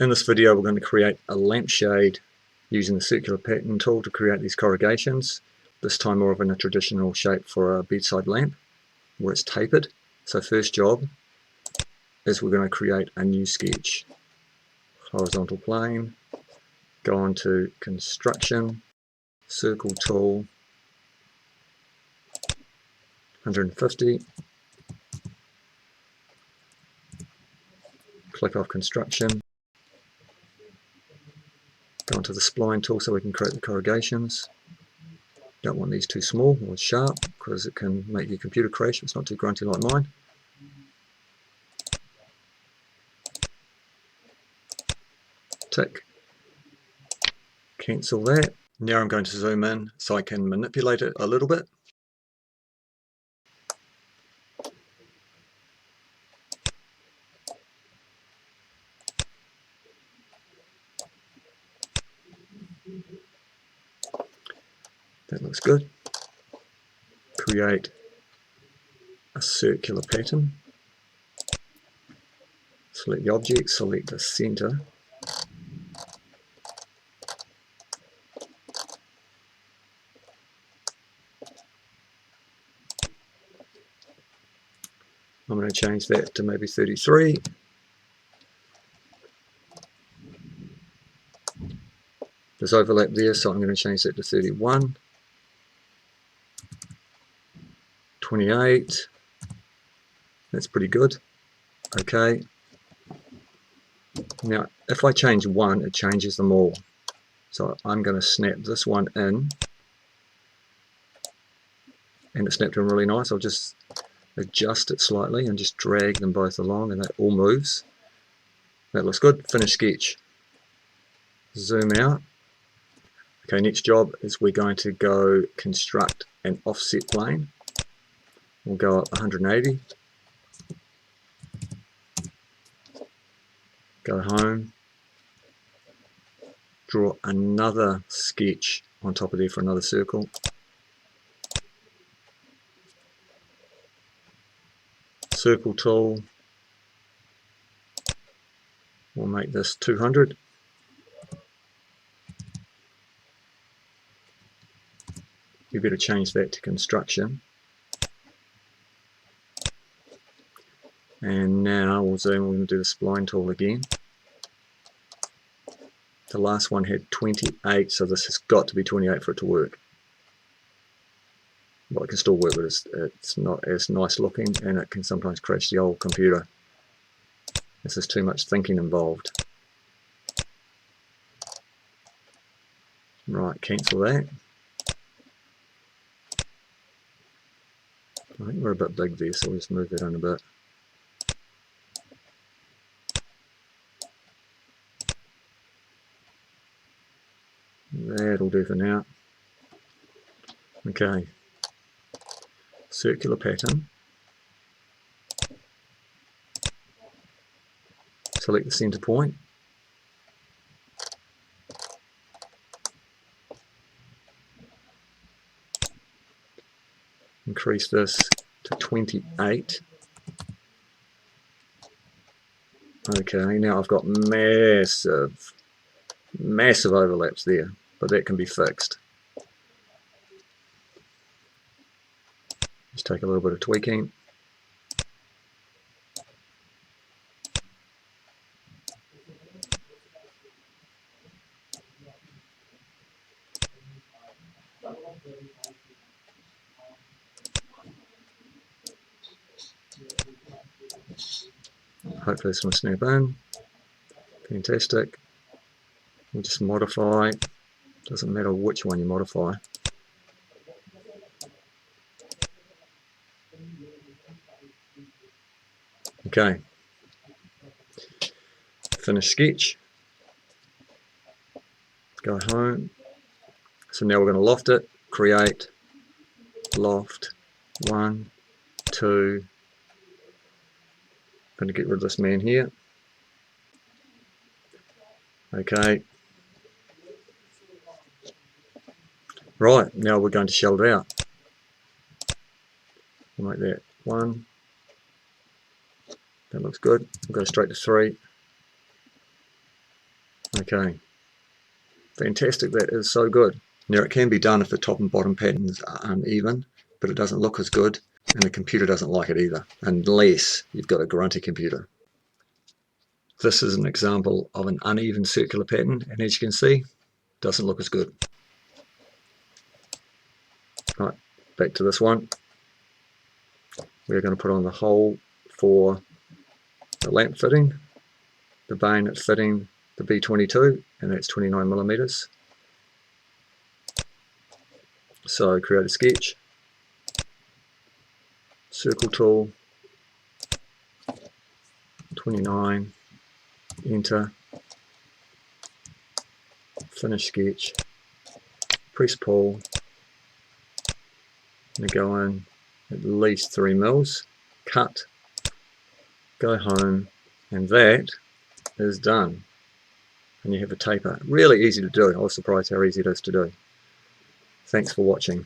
In this video we're going to create a lampshade using the circular pattern tool to create these corrugations, this time more of in a traditional shape for a bedside lamp where it's tapered. So first job is we're going to create a new sketch. Horizontal plane, go on to construction, circle tool, 150, click off construction, go onto the spline tool so we can create the corrugations. Don't want these too small or sharp because it can make your computer crash. It's not too grunty like mine. Tick. Cancel that. Now I'm going to zoom in so I can manipulate it a little bit. That looks good. Create a circular pattern. Select the object, select the center. I'm going to change that to maybe 33. There's overlap there, so I'm going to change that to 31. 28. That's pretty good. Okay. Now, if I change one, it changes them all. So I'm going to snap this one in. And it snapped in really nice. I'll just adjust it slightly and just drag them both along, and that all moves. That looks good. Finish sketch. Zoom out. Okay, next job is we're going to go construct an offset plane. We'll go up 180. Go home. Draw another sketch on top of there for another circle. Circle tool. We'll make this 200. You better change that to construction. And now we'll zoom, we're going to do the spline tool again. The last one had 28, so this has got to be 28 for it to work. Well, it can still work, but it's not as nice looking, and it can sometimes crash the old computer. This is too much thinking involved. Right, cancel that. I think we're a bit big there, so we'll just move that in a bit. That'll do for now. Okay. Circular pattern. Select the center point. Increase this to 28. Okay, now I've got massive overlaps there, but that can be fixed. Just take a little bit of tweaking. Hopefully this will snap in. Fantastic. We'll just modify. Doesn't matter which one you modify. Okay. Finish sketch. Go home. So now we're going to loft it. Create. Loft. 1, 2. Going to get rid of this man here. Okay. Right, now we're going to shell it out. We'll make that 1. That looks good. We'll go straight to 3. Okay, fantastic, that is so good. Now it can be done if the top and bottom patterns are uneven, but it doesn't look as good, and the computer doesn't like it either, unless you've got a grunty computer. This is an example of an uneven circular pattern, and as you can see, doesn't look as good. Right, back to this one. We're going to put on the hole for the lamp fitting, the bayonet fitting, the B22, and that's 29mm. So create a sketch, circle tool, 29, enter, finish sketch, press pull, and go in at least 3 mils, cut, go home, and that is done. And you have a taper. Really easy to do. I was surprised how easy it is to do. Thanks for watching.